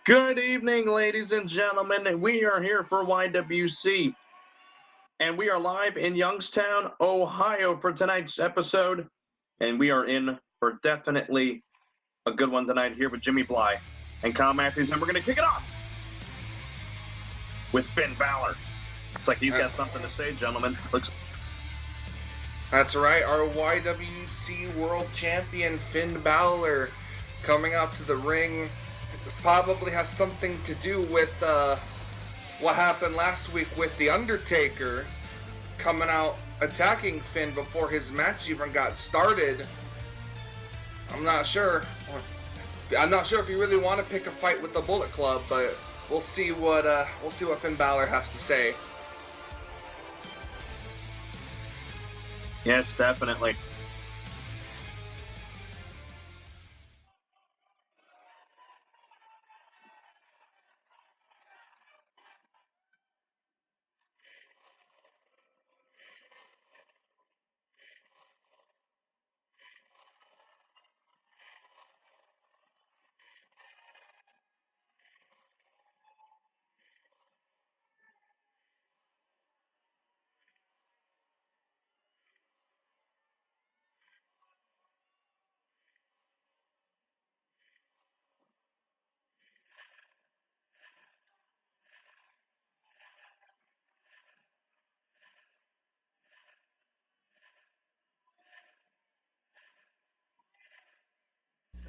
Good evening, ladies and gentlemen. We are here for YWC, and we are live in Youngstown, Ohio for tonight's episode. And we are in for definitely a good one tonight here with Jimmy Bly and Kyle Matthews. And we're going to kick it off with Finn Balor. Looks like he's got something to say, gentlemen. That's right, our YWC World Champion Finn Balor coming out to the ring. Probably has something to do with what happened last week with The Undertaker coming out attacking Finn before his match even got started. I'm not sure if you really want to pick a fight with the Bullet Club, but we'll see what Finn Balor has to say. Yes, definitely.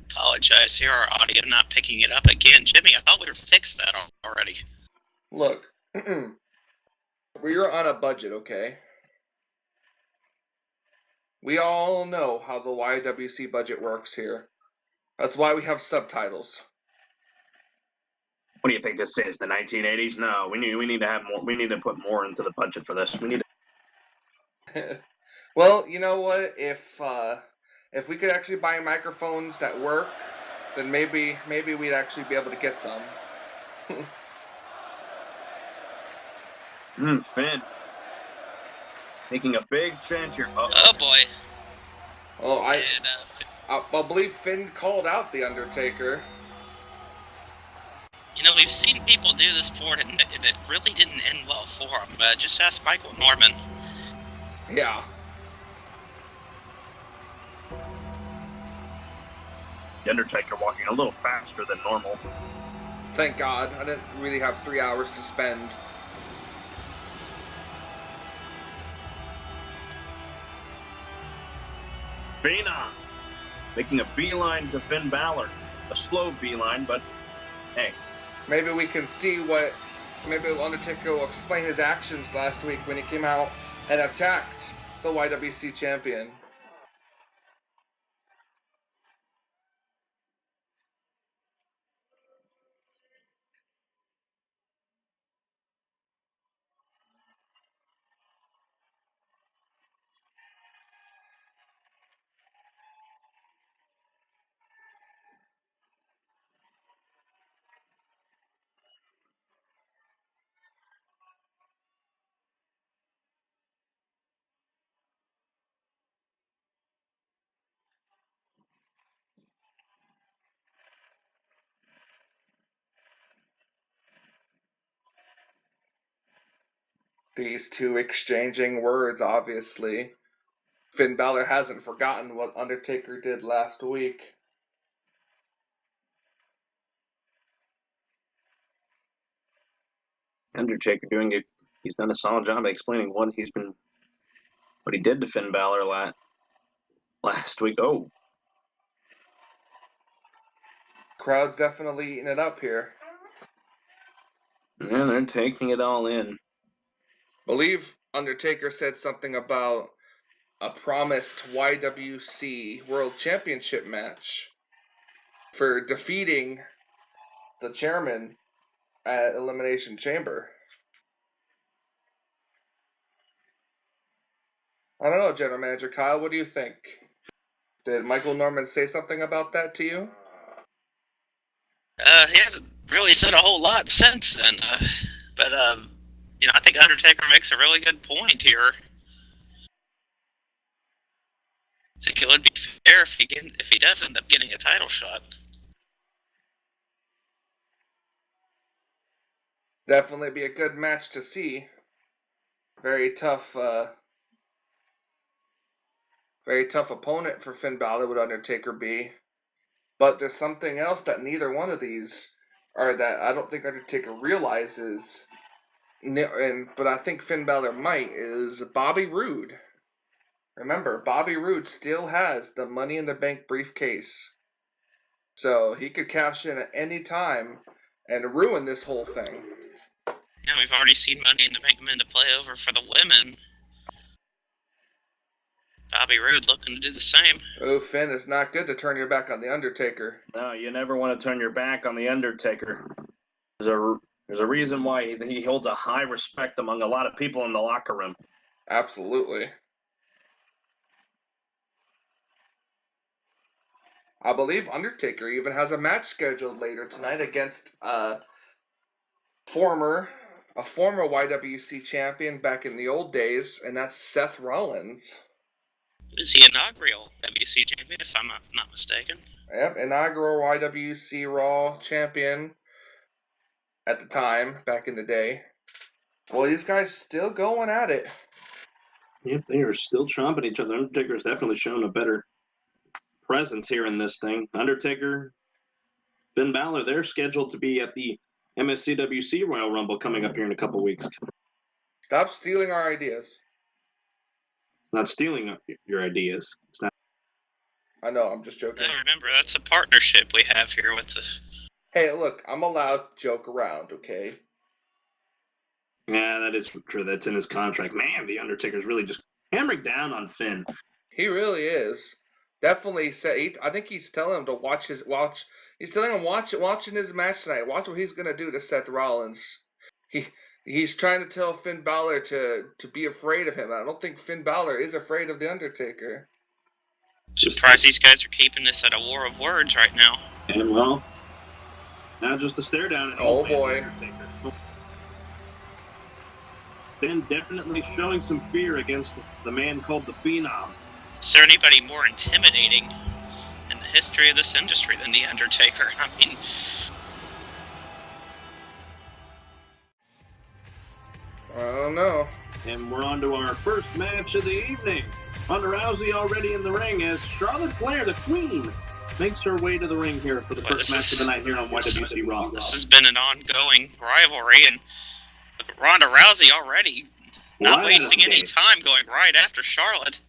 Apologize here, our audio not picking it up again. Jimmy, I thought we fixed that already. Look, we're on a budget, okay? We all know how the YWC budget works here. That's why we have subtitles. What do you think this is? The 1980s? No, we need to have more. We need to put more into the budget for this. We need to. Well, you know what? If we could actually buy microphones that work, then maybe we'd actually be able to get some. Finn making a big change here. Oh boy. Oh, I believe Finn called out The Undertaker. You know, we've seen people do this before, and it really didn't end well for him. Just ask Michael Norman. Yeah. The Undertaker walking a little faster than normal. Thank God. I didn't really have 3 hours to spend. Fina making a beeline to Finn Balor. A slow beeline, but hey. Maybe we can see what... Maybe Undertaker will explain his actions last week when he came out and attacked the YWC champion. These two exchanging words, obviously. Finn Balor hasn't forgotten what Undertaker did last week. Undertaker doing it. He's done a solid job explaining what he did to Finn Balor last week. Oh. Crowd's definitely eating it up here. Yeah, they're taking it all in. I believe Undertaker said something about a promised YWC World Championship match for defeating the chairman at Elimination Chamber. I don't know, General Manager Kyle, what do you think? Did Michael Norman say something about that to you? He hasn't really said a whole lot since then. But I think Undertaker makes a really good point here. I think it would be fair if he does end up getting a title shot. Definitely be a good match to see. Very tough opponent for Finn Balor would Undertaker be. But there's something else that neither one of these, or that I don't think Undertaker realizes, but I think Finn Balor might, is Bobby Roode. Remember, Bobby Roode still has the Money in the Bank briefcase. So he could cash in at any time and ruin this whole thing. Yeah, we've already seen Money in the Bank come into play over for the women. Bobby Roode looking to do the same. Oh, Finn, it's not good to turn your back on the Undertaker. No, you never want to turn your back on the Undertaker. There's a reason why he holds a high respect among a lot of people in the locker room. Absolutely. I believe Undertaker even has a match scheduled later tonight against a former YWC champion back in the old days, and that's Seth Rollins. Was he inaugural WC champion, if I'm not mistaken? Yep, inaugural YWC Raw champion at the time, back in the day. Well, these guys still going at it. Yep, they are still chomping each other. Undertaker's definitely shown a better presence here in this thing. Undertaker, Finn Balor, they're scheduled to be at the MSCWC Royal Rumble coming up here in a couple weeks. Stop stealing our ideas. It's not stealing your ideas. It's not. I know, I'm just joking. No, remember, that's a partnership we have here with the... Hey, look, I'm allowed to joke around, okay? Yeah, that is true. That's in his contract. Man, the Undertaker's really just hammering down on Finn. He really is. Definitely I think he's telling him to watch. He's telling him watching his match tonight. Watch what he's gonna do to Seth Rollins. He's trying to tell Finn Balor to be afraid of him. I don't think Finn Balor is afraid of the Undertaker. Surprised these guys are keeping this at a war of words right now. And well, now just a stare down at oh boy. Undertaker. Finn definitely showing some fear against the man called the Phenom. Is there anybody more intimidating in the history of this industry than The Undertaker? I mean... I don't know. And we're on to our first match of the evening. Ronda Rousey already in the ring as Charlotte Flair, the Queen, makes her way to the ring here for the first match of the night here on YWC Raw. This has been an ongoing rivalry, and Ronda Rousey already not wasting any time going right after Charlotte.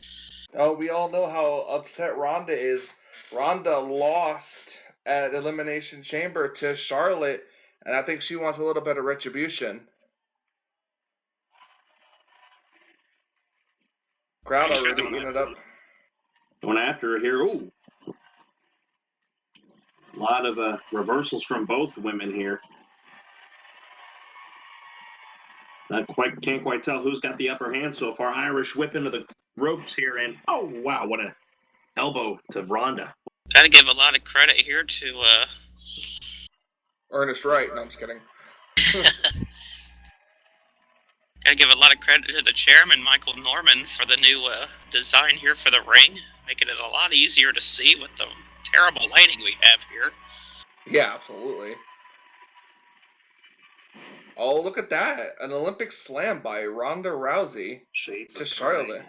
Oh, we all know how upset Ronda is. Ronda lost at Elimination Chamber to Charlotte, and I think she wants a little bit of retribution. Crowd already eating it up. Going after her here. Ooh. A lot of reversals from both women here. Can't quite tell who's got the upper hand so far. Irish whip into the ropes here, and oh wow, what a elbow to Ronda. Gotta give a lot of credit here to Ernest Wright. No, I'm just kidding. Gotta give a lot of credit to the chairman, Michael Norman, for the new design here for the ring, making it a lot easier to see with the terrible lighting we have here. Yeah, absolutely. Oh, look at that. An Olympic slam by Ronda Rousey Shades to Charlotte.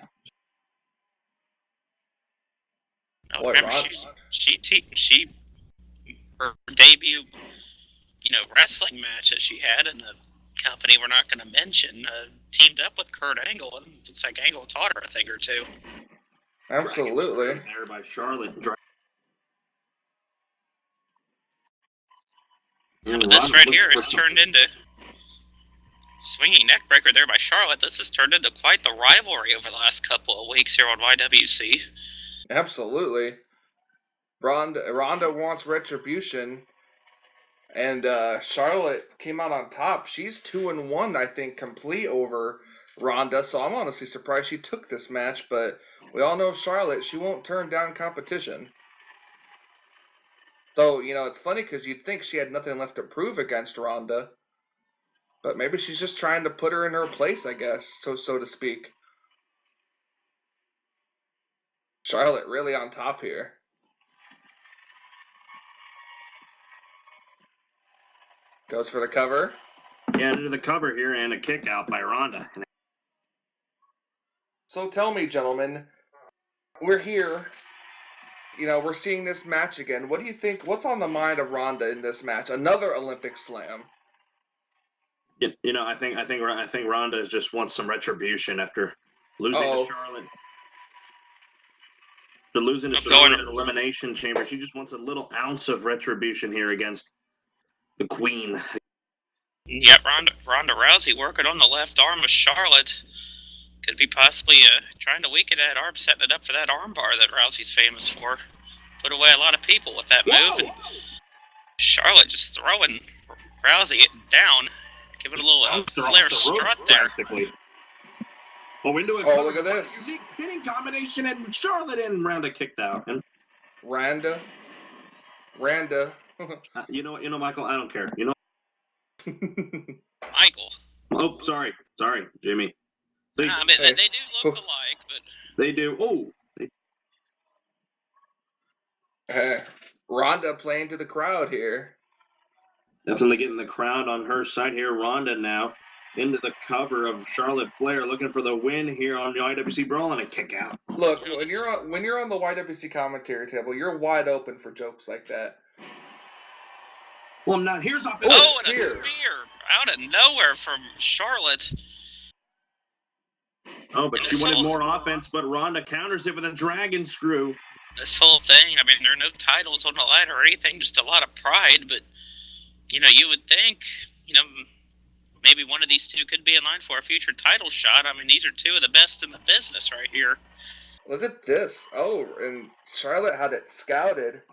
Oh, remember, her debut, wrestling match that she had in a company we're not going to mention, teamed up with Kurt Angle, and looks like Angle taught her a thing or two. Absolutely. There by Charlotte. Yeah, but this right here is turned into swinging neckbreaker there by Charlotte. This has turned into quite the rivalry over the last couple of weeks here on YWC. Absolutely. Ronda wants retribution, and Charlotte came out on top. She's 2-1, I think, complete over Ronda, so I'm honestly surprised she took this match, but we all know Charlotte, she won't turn down competition. Though, it's funny because you'd think she had nothing left to prove against Ronda, but maybe she's just trying to put her in her place, I guess, so to speak. Charlotte really on top here. Goes for the cover. Yeah, into the cover here and a kick out by Ronda. So tell me, gentlemen, we're here. You know, we're seeing this match again. What do you think? What's on the mind of Ronda in this match? Another Olympic slam. You know, I think Ronda just wants some retribution after losing to Charlotte. After losing to Charlotte in the Elimination Chamber, she just wants a little ounce of retribution here against the Queen. Yep, Ronda Rousey working on the left arm of Charlotte. Could be possibly trying to weaken that arm, setting it up for that armbar that Rousey's famous for. Put away a lot of people with that move. And Charlotte just throwing Rousey down, giving a little Flair strut there. Oh, into it. Oh, look at this. Unique hitting combination, and Charlotte and Ronda kicked out. And Ronda. you know, Michael, I don't care. You know. Michael. Oh, sorry, Jimmy. I mean, they do look alike, but they do. Oh. Ronda playing to the crowd here. Definitely getting the crowd on her side here. Ronda now into the cover of Charlotte Flair, looking for the win here on the YWC Brawl and a kick out. Look, when you're on the YWC commentary table, you're wide open for jokes like that. Well, I'm not. Here's off. And a spear out of nowhere from Charlotte. Oh, but she wanted more offense, but Ronda counters it with a dragon screw. This whole thing, I mean, there are no titles on the line or anything, just a lot of pride, but, you know, you would think, you know, maybe one of these two could be in line for a future title shot. I mean, these are two of the best in the business right here. Look at this. Oh, and Charlotte had it scouted.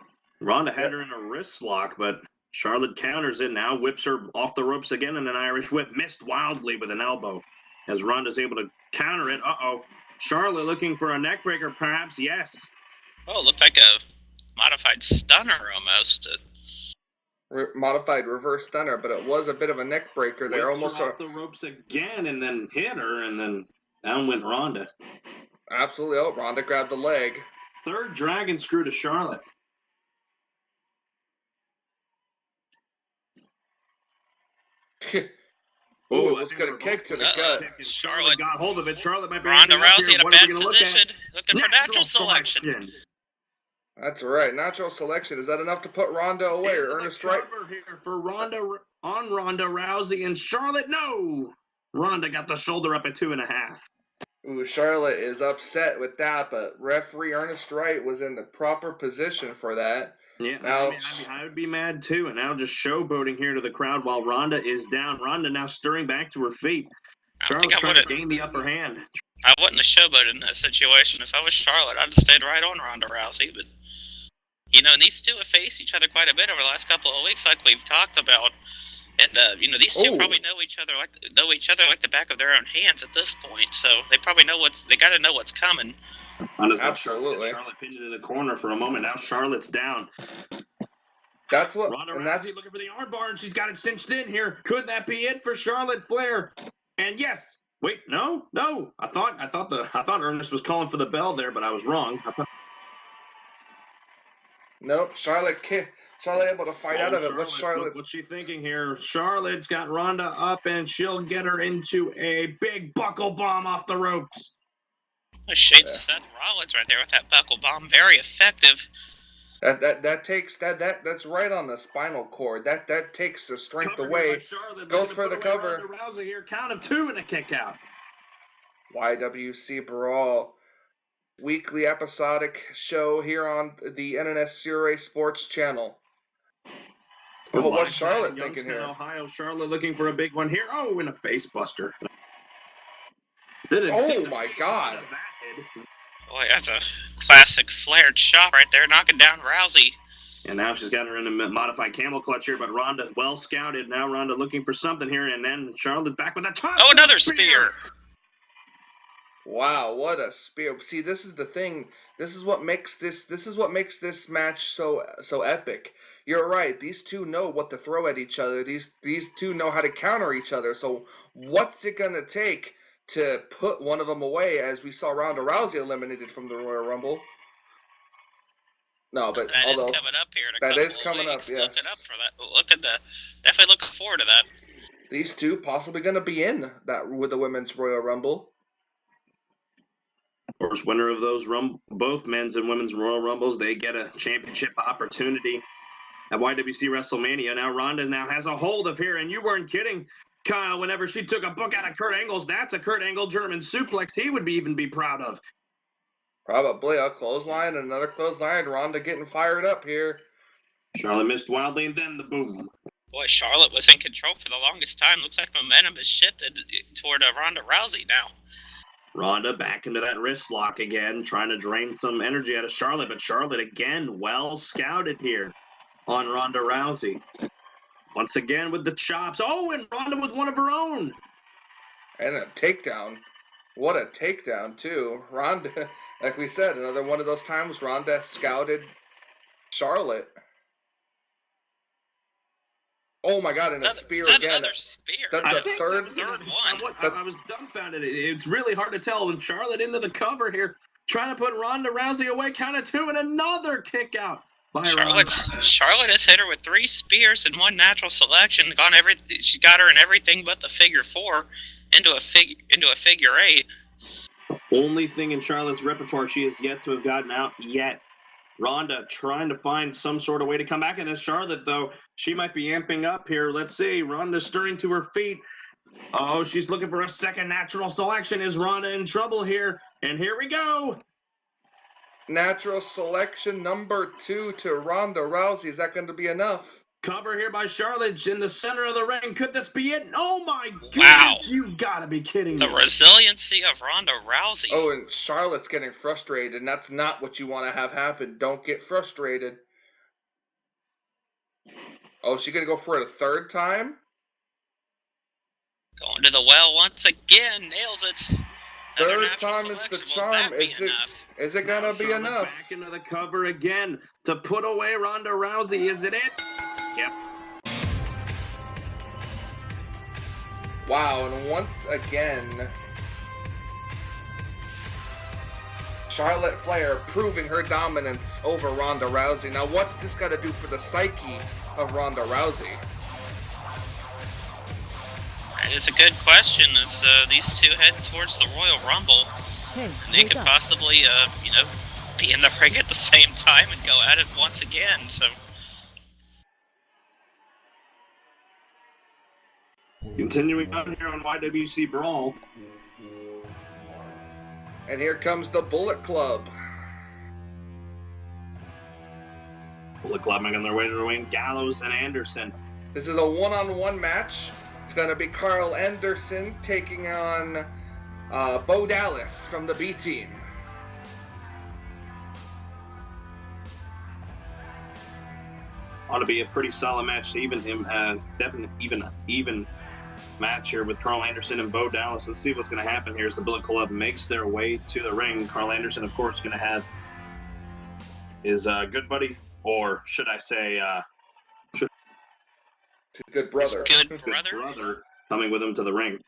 Ronda had her in a wrist lock, but Charlotte counters it now, whips her off the ropes again in an Irish whip, missed wildly with an elbow. As Ronda's able to counter it. Uh-oh. Charlotte looking for a neck breaker, perhaps. Yes. Oh, it looked like a modified stunner almost. Modified reverse stunner, but it was a bit of a neck breaker there. Almost off the ropes again and then hit her, and then down went Ronda. Absolutely. Oh, Ronda grabbed the leg. Third dragon screw to Charlotte. Oh, let's get a kick to the gut. Charlotte got hold of it. Charlotte might be Ronda Rousey in a bad position. Looking for natural selection. That's right. Natural selection. Is that enough to put Ronda away or earn a strike? Here for Ronda Rousey and Charlotte. No. Ronda got the shoulder up at 2.5. Ooh, Charlotte is upset with that, but referee Ernest Wright was in the proper position for that. Yeah, now, I would be mad too. And now just showboating here to the crowd while Ronda is down. Ronda now stirring back to her feet. Charlotte trying to gain the upper hand. I wouldn't have showboated in that situation. If I was Charlotte, I'd have stayed right on Ronda Rousey. But, you know, and these two have faced each other quite a bit over the last couple of weeks, like we've talked about. And, you know, these two probably know each other like the back of their own hands at this point. So they probably know they got to know what's coming. Absolutely. Charlotte pinned into the corner for a moment. Now Charlotte's down. That's what. Ronda Rousey looking for the armbar, and she's got it cinched in here. Could that be it for Charlotte Flair? And yes. Wait, no. I thought Ernest was calling for the bell there, but I was wrong. Nope. Charlotte able to fight out of it. What's Charlotte? What's she thinking here? Charlotte's got Ronda up, and she'll get her into a big buckle bomb off the ropes. Shades of Seth Rollins right there with that buckle bomb. Very effective. That's right on the spinal cord. That takes the strength away. Goes for the cover. Rousey here, count of 2 and a kick out. YWC Brawl, weekly episodic show here on the NNS Surrey Sports Channel. Oh, what's Charlotte thinking here? Ohio, Charlotte looking for a big one here. Oh, in a face buster. Oh my God. Boy, that's a classic flared shot right there, knocking down Rousey. And now she's got her in a modified camel clutch here, but Ronda well scouted. Now Ronda looking for something here, and then Charlotte back with a top. Oh, another spear. Wow, what a spear! See, this is the thing. This is what makes this match so epic. You're right. These two know what to throw at each other. These two know how to counter each other. So what's it gonna take to put one of them away, as we saw Ronda Rousey eliminated from the Royal Rumble? No, but that is coming up here. That is coming up. Yes. Looking up for that. Definitely looking forward to that. these two possibly going to be in that with the Women's Royal Rumble. Of course, winner of those both men's and women's Royal Rumbles, they get a championship opportunity at YWC WrestleMania. Now Ronda now has a hold of here, and you weren't kidding, Kyle. Whenever she took a book out of Kurt Angle's, that's a Kurt Angle German suplex he would even be proud of. Probably a clothesline, another clothesline. Ronda getting fired up here. Charlotte missed wildly, and then the boom. Boy, Charlotte was in control for the longest time. Looks like momentum has shifted toward Ronda Rousey now. Ronda back into that wrist lock again, trying to drain some energy out of Charlotte, but Charlotte again well scouted here on Ronda Rousey. Once again with the chops. Oh, and Ronda with one of her own. And a takedown. What a takedown, too. Ronda, like we said, another one of those times Ronda scouted Charlotte. Oh my God, and a spear again. Another spear. That's the third one. I was dumbfounded. It's really hard to tell. When Charlotte into the cover here, trying to put Ronda Rousey away, count of two, and another kick out by Charlotte has hit her with 3 spears and 1 natural selection. She's got her in everything but the figure 4 into a figure 8. Only thing in Charlotte's repertoire she has yet to have gotten out yet. Ronda trying to find some sort of way to come back in this. Charlotte, though, she might be amping up here. Let's see. Ronda stirring to her feet. Oh, she's looking for a second natural selection. Is Ronda in trouble here? And here we go. Natural selection number 2 to Ronda Rousey. Is that going to be enough? Cover here by Charlotte in the center of the ring. Could this be it? Oh, my goodness. Wow. You've got to be kidding me. The resiliency of Ronda Rousey. Oh, and Charlotte's getting frustrated, and that's not what you want to have happen. Don't get frustrated. Oh, she going to go for it a third time? Going to the well once again. Nails it. Third time is the charm. Is it going to be enough? Back into the cover again to put away Ronda Rousey. Is it? Yep. Wow, and once again, Charlotte Flair proving her dominance over Ronda Rousey. Now, what's this got to do for the psyche of Ronda Rousey? That is a good question. As these two head towards the Royal Rumble, and they could possibly, be in the ring at the same time and go at it once again. So. Continuing on here on YWC Brawl. And here comes the Bullet Club. Bullet Club making their way to the ring. Gallows and Anderson. This is a one-on-one match. It's going to be Carl Anderson taking on Bo Dallas from the B Team. Ought to be a pretty solid match to even him. Definitely even match here with Carl Anderson and Bo Dallas. Let's see what's going to happen here as the Bullet Club makes their way to the ring. Carl Anderson, of course, going to have his good buddy, or should I say, good brother. Good brother coming with him to the ring.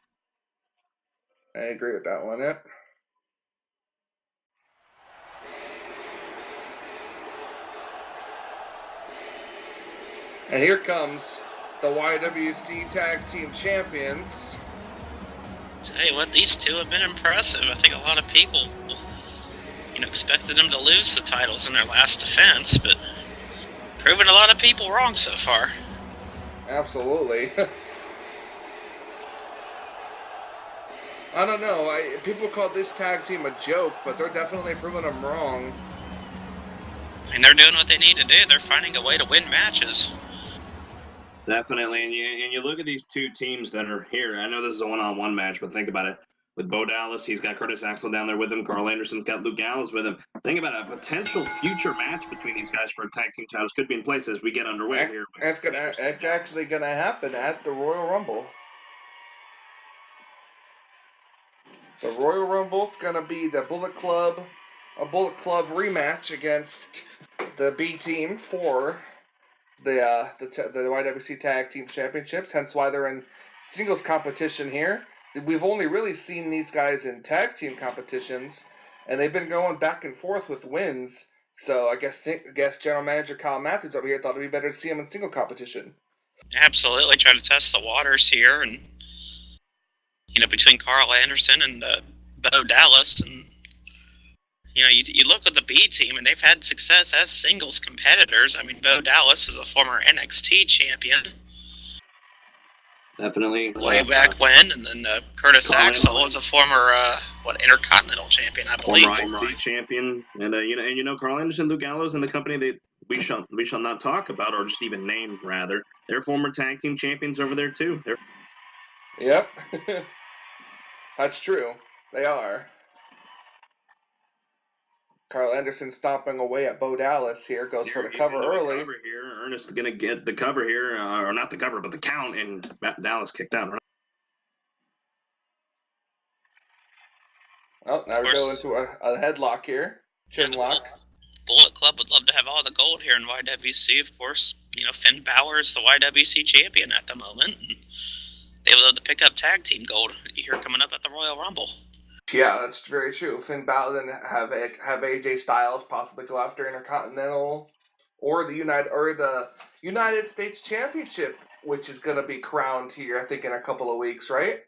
I agree with that one, yeah. And here comes the YWC Tag Team Champions. Tell you what, these two have been impressive. I think a lot of people, expected them to lose the titles in their last defense, but proving a lot of people wrong so far. Absolutely. I don't know. People call this tag team a joke, but they're definitely proving them wrong. And they're doing what they need to do. They're finding a way to win matches. Definitely, and you look at these two teams that are here. I know this is a one-on-one match, but think about it. With Bo Dallas, he's got Curtis Axel down there with him. Carl Anderson's got Luke Gallows with him. Think about a potential future match between these guys for tag team titles. Could be in place as we get underway here. It's actually gonna happen at the Royal Rumble. The Royal Rumble is gonna be the Bullet Club, a Bullet Club rematch against the B Team for the YWC Tag Team Championships. Hence why they're in singles competition here. We've only really seen these guys in tag team competitions, and they've been going back and forth with wins. So I guess General Manager Kyle Matthews over here thought it'd be better to see him in single competition. Absolutely, trying to test the waters here, and between Carl Anderson and Bo Dallas, and you look at the B team, and they've had success as singles competitors. I mean, Bo Dallas is a former NXT champion. Definitely. Way back when, and then Curtis Axel was a former Intercontinental champion, I believe. Former IC champion, and Carl Anderson, Luke Gallows, and the company we shall not talk about, or just even name rather. They're former tag team champions over there too. Yep, that's true. They are. Carl Anderson stomping away at Bo Dallas here, goes for the cover early. The cover here. Ernest going to get the cover here, or not the cover, but the count, and Dallas kicked out. Oh, now we go into a headlock here, chin lock. Bullet Club would love to have all the gold here in YWC. Of course, Finn Balor is the YWC champion at the moment, and they would love to pick up tag team gold here coming up at the Royal Rumble. Yeah, that's very true. Finn Balor then have AJ Styles possibly go after Intercontinental or the United States Championship, which is going to be crowned here, I think, in a couple of weeks, right?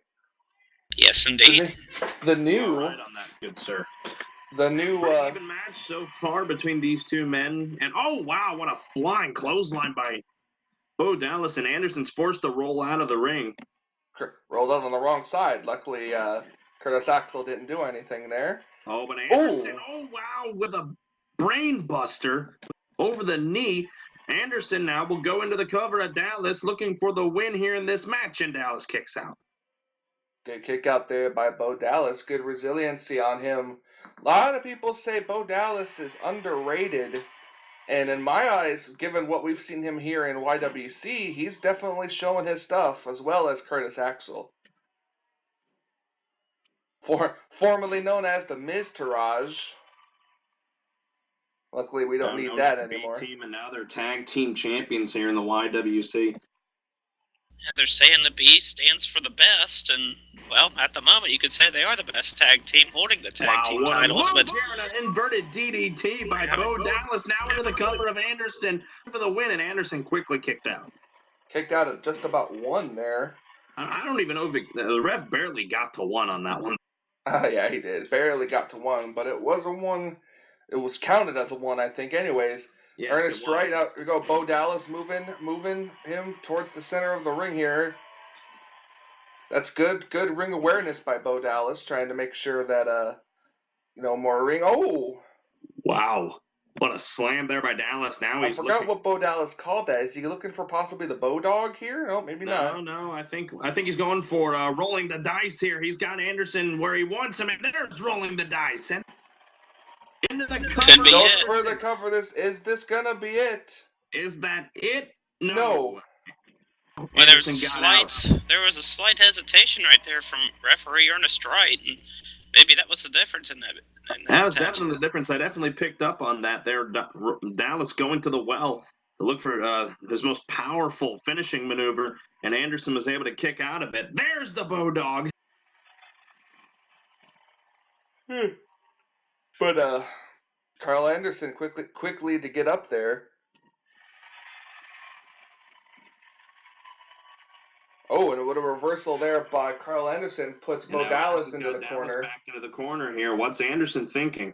Yes, indeed. The new. Right on that, good sir. The new. Even match so far between these two men, and oh wow, what a flying clothesline by Bo Dallas, and Anderson's forced to roll out of the ring. Rolled out on the wrong side. Luckily, Curtis Axel didn't do anything there. Oh, but Anderson, oh wow, with a brain buster over the knee. Anderson now will go into the cover at Dallas, looking for the win here in this match, and Dallas kicks out. Good kick out there by Bo Dallas. Good resiliency on him. A lot of people say Bo Dallas is underrated. And in my eyes, given what we've seen him here in YWC, he's definitely showing his stuff, as well as Curtis Axel. Formerly known as the Miz Taraj. Luckily, we don't need that anymore. B-team, and now they're tag team champions here in the YWC. Yeah, they're saying the B stands for the best, and, well, at the moment, you could say they are the best tag team holding the tag team titles. But here an inverted DDT by Bo Dallas, now into the cover of Anderson for the win, and Anderson quickly kicked out. Kicked out at just about one there. I don't even know if the ref barely got to one on that one. Yeah, he did. Barely got to one, but it was a one. It was counted as a one, I think, anyways. Yes, Ernest right out. We go. Bo Dallas moving him towards the center of the ring here. That's good ring awareness by Bo Dallas, trying to make sure that more ring. Oh, wow! What a slam there by Dallas. Now I forgot what Bo Dallas called that. Is he looking for possibly the Bo Dog here? No, maybe not. No. I think he's going for rolling the dice here. He's got Anderson where he wants him, and there's rolling the dice. And into the cover. Don't further cover this. Is this gonna be it? Is that it? No. Well, there was a slight hesitation right there from referee Ernest Wright, and maybe that was the difference in that. That was definitely the difference. I definitely picked up on that there. Dallas going to the well to look for his most powerful finishing maneuver, and Anderson was able to kick out of it. There's the Bo Dog. But Carl Anderson quickly to get up there. Oh, and what a reversal there by Carl Anderson puts Bo Dallas into the corner. Back into the corner here. What's Anderson thinking?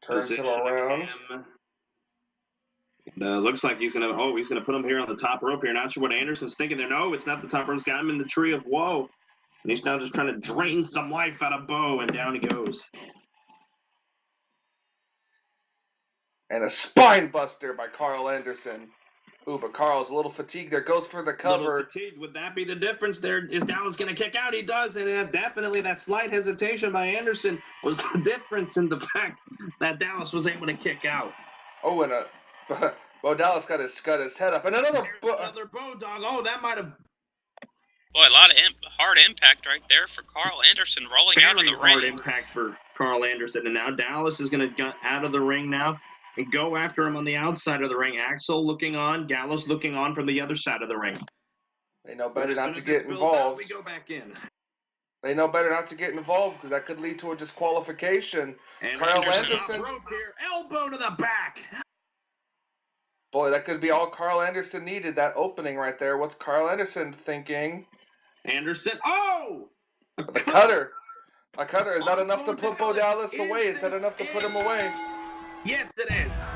Turns him around. Looks like he's gonna put him here on the top rope here. Not sure what Anderson's thinking there. No, it's not the top rope. He's got him in the tree of woe. And he's now just trying to drain some life out of Bo, and down he goes. And a spine buster by Carl Anderson. Ooh, but Carl's a little fatigued there. Goes for the cover. A little fatigued. Would that be the difference there? Is Dallas going to kick out? He does. And definitely that slight hesitation by Anderson was the difference in the fact that Dallas was able to kick out. Oh, and Bo Dallas got his head up. And another Bo Dog. Oh, that might have... Boy, a lot of hard impact right there for Carl Anderson rolling out of the ring. Hard impact for Carl Anderson. And now Dallas is going to get out of the ring now and go after him on the outside of the ring. Axel looking on, Gallows looking on from the other side of the ring. They know better not to get involved. We go back in. They know better not to get involved because that could lead to a disqualification. And Carl Anderson rope here, elbow to the back. Boy, that could be all Carl Anderson needed, that opening right there. What's Carl Anderson thinking? Anderson. Oh! The cutter. A cutter. Is that enough to Bo put Bo Dallas away? Is that enough to put him away? Yes, it is.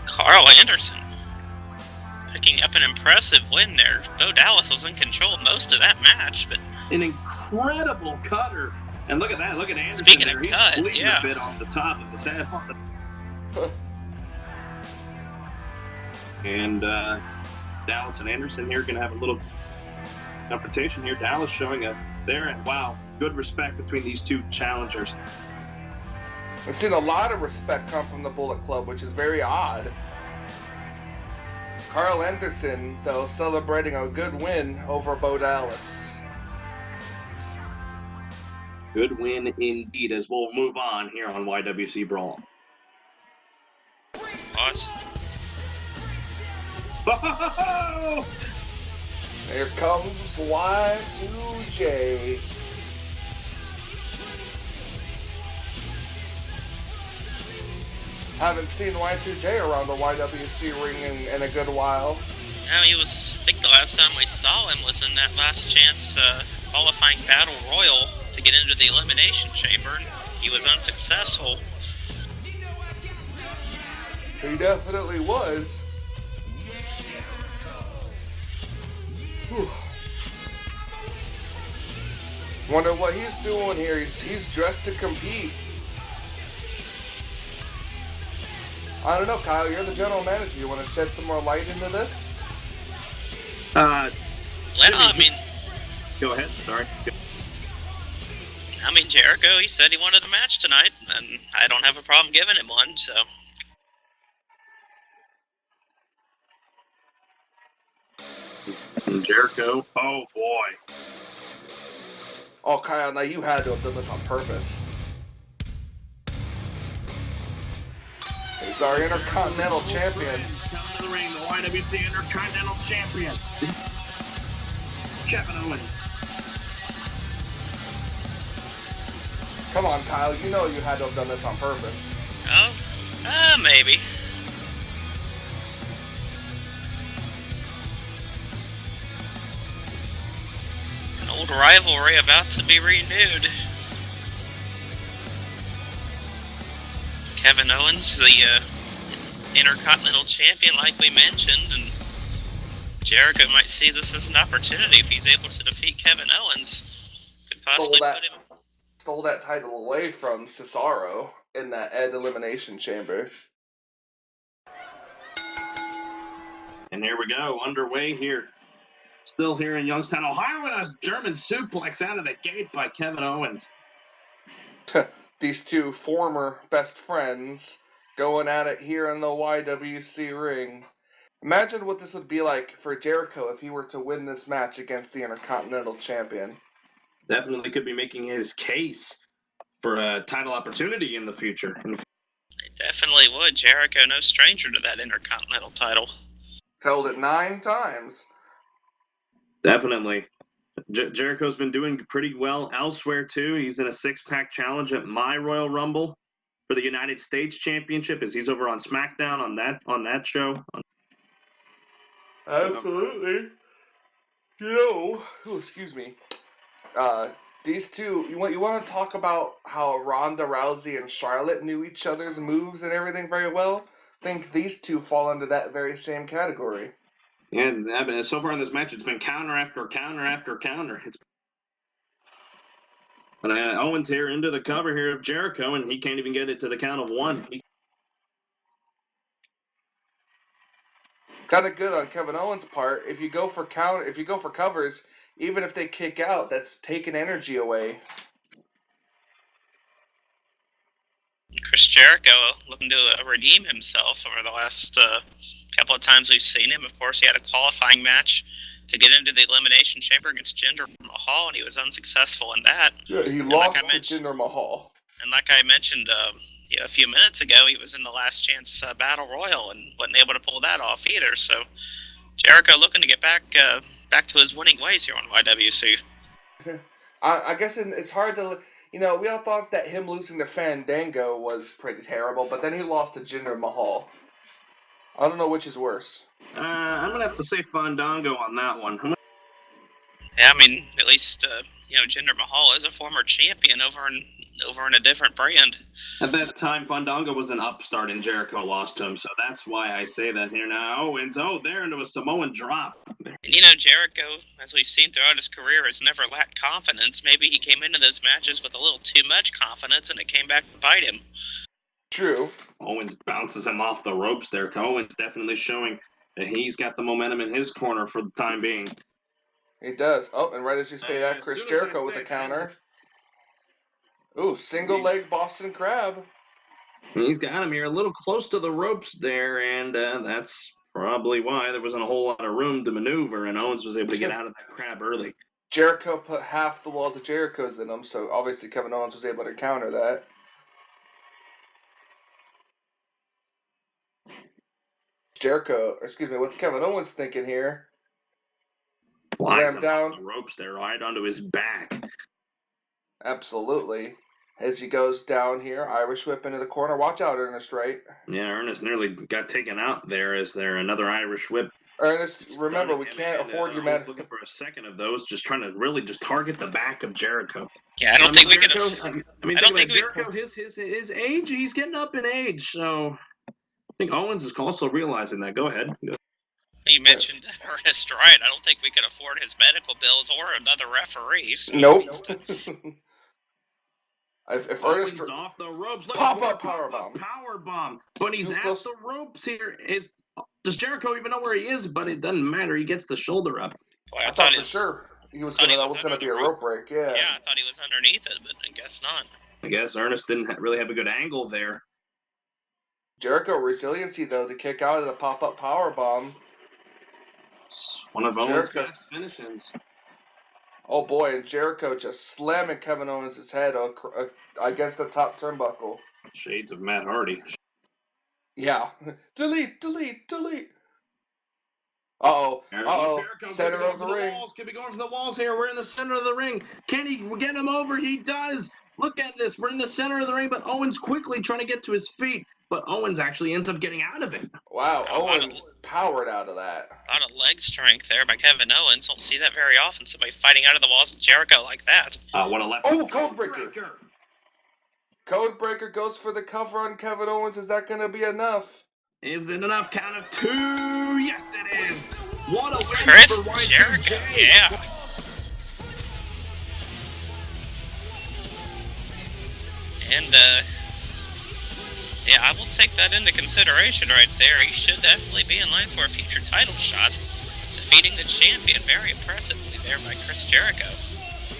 Carl Anderson picking up an impressive win there. Bo Dallas was in control most of that match, but an incredible cutter. And look at that. Look at Anderson. Speaking there. of cut, He's bleeding yeah. a bit off the top of his head. And Dallas and Anderson here going to have a little confrontation here. Dallas showing up there, and wow, good respect between these two challengers. We've seen a lot of respect come from the Bullet Club, which is very odd. Carl Anderson, though, celebrating a good win over Bo Dallas. Good win indeed, as we'll move on here on YWC Brawl. pause. Oh! Here comes Y2J. Haven't seen Y2J around the YWC ring in a good while. No, he was, I think the last time we saw him was in that last chance qualifying battle royal to get into the elimination chamber. He was unsuccessful. He definitely was. Whew. Wonder what he's doing here. He's dressed to compete. I don't know, Kyle. You're the general manager. You want to shed some more light into this? Well, I mean, Go ahead. Sorry. Jericho, he said he wanted a match tonight, and I don't have a problem giving him one, so. And Jericho. Oh, boy. Oh, Kyle, now you had to have done this on purpose. He's our Intercontinental Champion. Coming to the ring, the YWC Intercontinental Champion, Kevin Owens. Come on, Kyle. You know you had to have done this on purpose. Oh, maybe. An old rivalry about to be renewed. Kevin Owens, the Intercontinental Champion, like we mentioned, and Jericho might see this as an opportunity if he's able to defeat Kevin Owens. Could possibly put him. Stole that title away from Cesaro in that Ed Elimination Chamber. And here we go, underway here. Still here in Youngstown, Ohio, and a German suplex out of the gate by Kevin Owens. These two former best friends going at it here in the YWC ring. Imagine what this would be like for Jericho if he were to win this match against the Intercontinental Champion. Definitely could be making his case for a title opportunity in the future. It definitely would. Jericho, no stranger to that Intercontinental title. He's held it 9 times. Definitely. Jericho's been doing pretty well elsewhere, too. He's in a 6-pack challenge at My Royal Rumble for the United States Championship as he's over on SmackDown on that show. Absolutely. You know, excuse me. These two, you want to talk about how Ronda Rousey and Charlotte knew each other's moves and everything very well? I think these two fall into that very same category. And so far in this match, it's been counter after counter after counter. But Owens here into the cover here of Jericho, and he can't even get it to the count of 1. Kind of good on Kevin Owens' part. If you go for covers, even if they kick out, that's taking energy away. Chris Jericho looking to redeem himself over the last couple of times we've seen him. Of course, he had a qualifying match to get into the Elimination Chamber against Jinder Mahal, and he was unsuccessful in that. Yeah, he lost to Jinder Mahal. And like I mentioned a few minutes ago, he was in the last chance Battle Royal and wasn't able to pull that off either. So Jericho looking to get back to his winning ways here on YWC. I guess it's hard to... we all thought that him losing to Fandango was pretty terrible, but then he lost to Jinder Mahal. I don't know which is worse. I'm going to have to say Fandango on that one. Yeah, I mean, at least Jinder Mahal is a former champion over in a different brand. At that time, Fandango was an upstart and Jericho lost to him, so that's why I say that here now. Owens, there into a Samoan drop. And Jericho, as we've seen throughout his career, has never lacked confidence. Maybe he came into those matches with a little too much confidence, and it came back to bite him. True. Owens bounces him off the ropes there. Owens definitely showing that he's got the momentum in his corner for the time being. He does. Oh, and right as you say that, Chris Jericho with the counter. Ooh, single leg Boston Crab. He's got him here a little close to the ropes there, and that's probably why there wasn't a whole lot of room to maneuver, and Owens was able to get out of that crab early. Jericho put half the walls of Jericho's in them, so obviously Kevin Owens was able to counter that. What's Kevin Owens thinking here? Flies him down the ropes there, right onto his back. Absolutely. As he goes down here, Irish whip into the corner. Watch out, Ernest, right? Yeah, Ernest nearly got taken out there. Is there another Irish whip? Ernest, remember, we can't afford your man. Looking for a second of those, just trying to really just target the back of Jericho. Yeah, I don't think we could. I don't think Jericho, his age, he's getting up in age, so I think Owens is also realizing that. Go ahead. You mentioned Ernest Wright. I don't think we could afford his medical bills or another referee. So nope. If Ernest is off the ropes, pop-up powerbomb. Powerbomb. But he's at the ropes here. Does Jericho even know where he is? But it doesn't matter. He gets the shoulder up. Boy, I thought for sure he was going to be a rope break. Yeah. Yeah, I thought he was underneath it, but I guess not. I guess Ernest didn't really have a good angle there. Jericho resiliency, though, to kick out of the pop-up powerbomb. It's one of Owens' best finishes. Oh, boy, and Jericho just slamming Kevin Owens' head against the top turnbuckle. Shades of Matt Hardy. Yeah. Delete. Uh-oh. Center of the ring. Could be going for the walls here. We're in the center of the ring. Can he get him over? He does. Look at this. We're in the center of the ring, but Owens quickly trying to get to his feet. But Owens actually ends up getting out of it. Wow, Owens powered out of that. A lot of leg strength there by Kevin Owens. Don't see that very often. Somebody fighting out of the walls of Jericho like that. What a left. Oh, Codebreaker. Codebreaker goes for the cover on Kevin Owens. Is that going to be enough? Is it enough? Count of 2. Yes, it is. What a win Chris for YWC. Jericho. Yeah. And, yeah, I will take that into consideration right there. He should definitely be in line for a future title shot. Defeating the champion very impressively there by Chris Jericho.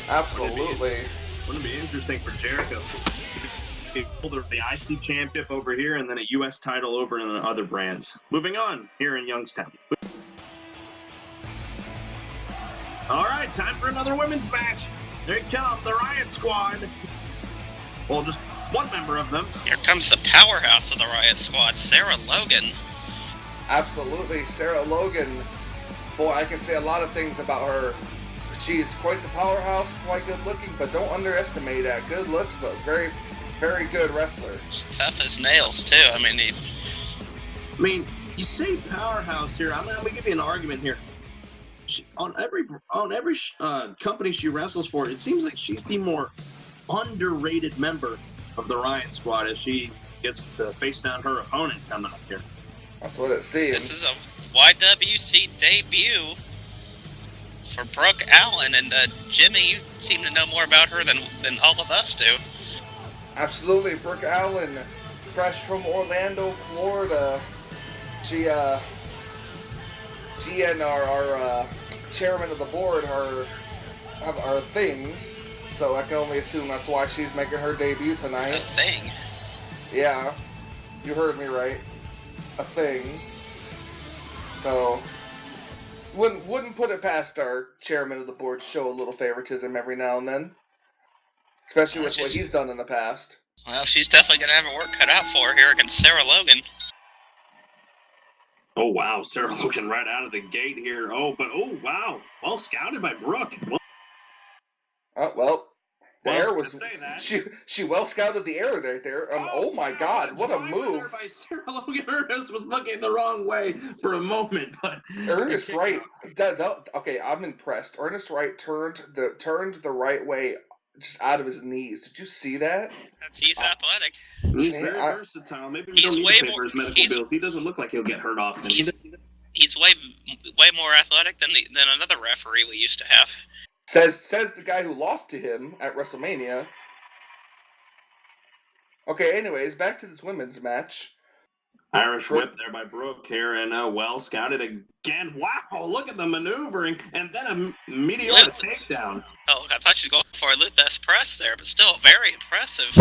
Absolutely. Wouldn't it be interesting for Jericho? He pulled the IC championship over here and then a U.S. title over in the other brands. Moving on here in Youngstown. All right, time for another women's match. There it comes, the Riot Squad. Well, just one member of them. Here comes the powerhouse of the Riot Squad, Sarah Logan. Absolutely, Sarah Logan. Boy, I can say a lot of things about her. She's quite the powerhouse, quite good looking, but don't underestimate that. Good looks, but very, very good wrestler. She's tough as nails, too. I mean, you say powerhouse here. I'm going to give you an argument here. On every company she wrestles for, it seems like she's the more underrated member of the Riot Squad as she gets to face down her opponent coming up here. That's what it seems. This is a YWC debut for Brooke Allen, and Jimmy, you seem to know more about her than all of us do. Absolutely, Brooke Allen, fresh from Orlando, Florida. She and our chairman of the board have our thing. So I can only assume that's why she's making her debut tonight. A thing? Yeah, you heard me right. A thing. So wouldn't put it past our chairman of the board to show a little favoritism every now and then, especially with what he's done in the past. Well, she's definitely gonna have her work cut out for her here against Sarah Logan. Oh wow, Sarah Logan right out of the gate here. Oh wow, well scouted by Brooke. Oh well. The Well, air to was say that. she well scouted the air right there. Oh my wow, God, what a driver move! There by Sarah Logan. Ernest was looking the wrong way for a moment, but Ernest Wright. Okay, I'm impressed. Ernest Wright turned the right way, just out of his knees. Did you see that? He's athletic. He's Man, very versatile. Maybe we He's don't need way to pay more- for his medical he's- bills. He doesn't look like he'll get hurt often. He's way more athletic than another referee we used to have. Says the guy who lost to him at WrestleMania. Okay, anyways, back to this women's match. Irish whip there by Brooke here, and well scouted again. Wow, look at the maneuvering, and then a meteor takedown. Oh, I thought she was going for a Luthes press there, but still very impressive.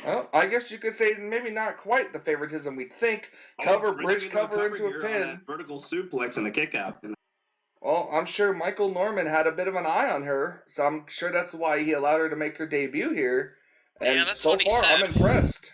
Well, I guess you could say maybe not quite the favoritism we'd think. Bridge cover into a pin. Vertical suplex and the kick out. Well, I'm sure Michael Norman had a bit of an eye on her, so I'm sure that's why he allowed her to make her debut here. And Yeah, that's so what he far, said. I'm impressed.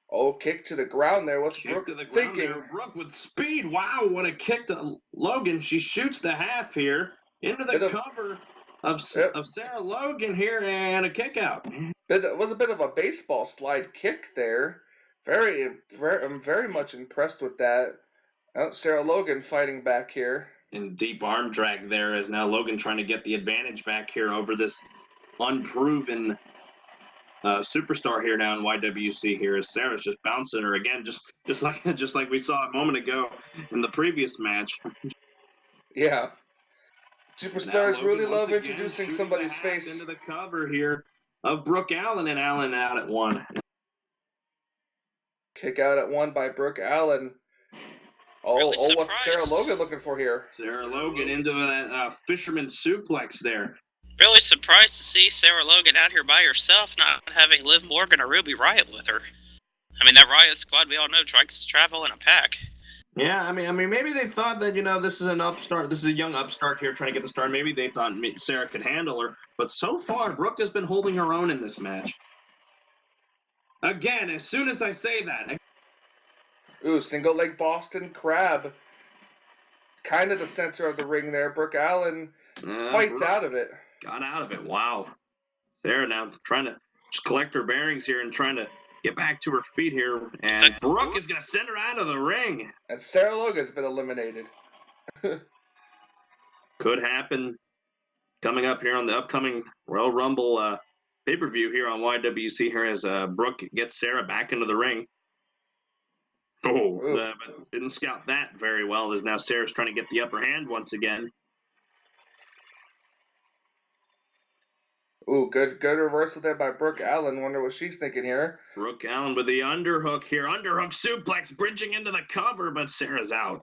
Oh, kick to the ground there. What's Brooke thinking? Brooke with speed. Wow, what a kick to Logan. She shoots the half here into the cover of Sarah Logan here, and a kick out. It was a bit of a baseball slide kick there. I'm very much impressed with that. Oh, Sarah Logan fighting back here. And deep arm drag there is now Logan trying to get the advantage back here over this unproven superstar here now in YWC here, as Sarah's just bouncing her again, just like we saw a moment ago in the previous match. Yeah. Superstars really love introducing somebody's face into the cover here of Brooke Allen, and Allen out at one. Kick out at one by Brooke Allen. Really what's Sarah Logan looking for here? Sarah Logan into that fisherman suplex there. Really surprised to see Sarah Logan out here by herself, not having Liv Morgan or Ruby Riott with her. I mean, that Riott squad we all know tries to travel in a pack. Yeah, I mean, maybe they thought that, this is an upstart. This is a young upstart here trying to get the start. Maybe they thought Sarah could handle her. But so far, Brooke has been holding her own in this match. Again, as soon as I say that. Ooh, single leg Boston Crab. Kind of the center of the ring there. Brooke Allen fights out of it. Got out of it. Wow. Sarah now trying to just collect her bearings here and trying to get back to her feet here. And Brooke is going to send her out of the ring. And Sarah Logan's been eliminated. Could happen. Coming up here on the upcoming Royal Rumble pay-per-view here on YWC here as Brooke gets Sarah back into the ring. But didn't scout that very well, as now Sarah's trying to get the upper hand once again. Ooh, good reversal there by Brooke Allen. Wonder what she's thinking here. Brooke Allen with the underhook here. Underhook suplex, bridging into the cover, but Sarah's out.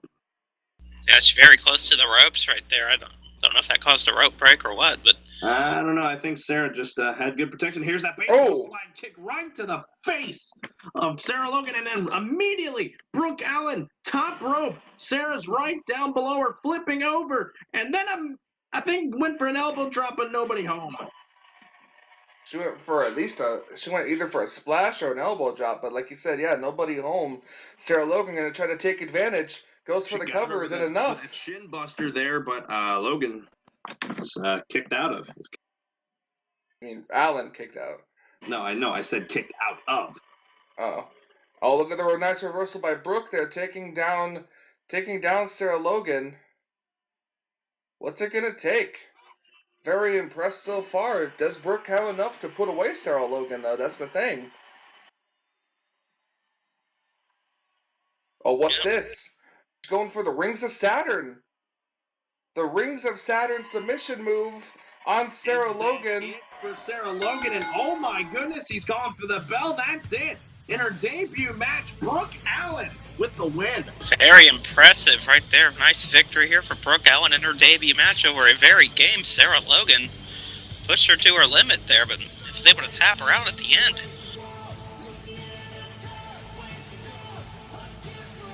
Yeah, she's very close to the ropes right there. I don't know if that caused a rope break or what, but I don't know. I think Sarah just had good protection. Here's that baseball slide kick right to the face of Sarah Logan, and then immediately Brooke Allen, top rope. Sarah's right down below her, flipping over, and then I think went for an elbow drop, but nobody home. She went for she went either for a splash or an elbow drop, but like you said, yeah, nobody home. Sarah Logan gonna try to take advantage. Goes for the cover, is it enough? That shin buster there, but Logan is kicked out of. I mean, Allen kicked out. No, I know. I said kicked out of. Oh, look at the nice reversal by Brooke there, taking down Sarah Logan. What's it gonna take? Very impressed so far. Does Brooke have enough to put away Sarah Logan, though? That's the thing. Oh, what's this? She's going for the Rings of Saturn. The Rings of Saturn submission move on Sarah Logan. For Sarah Logan, and oh my goodness, he's gone for the bell. That's it. In her debut match, Brooke Allen with the win. Very impressive right there. Nice victory here for Brooke Allen in her debut match over a very game Sarah Logan. Pushed her to her limit there, but was able to tap her out at the end.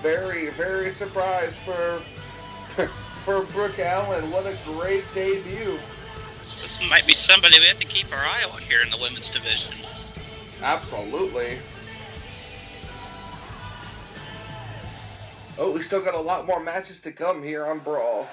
Very, very surprised for Brooke Allen. What a great debut. This might be somebody we have to keep our eye on here in the women's division. Absolutely. Oh, we still got a lot more matches to come here on Brawl.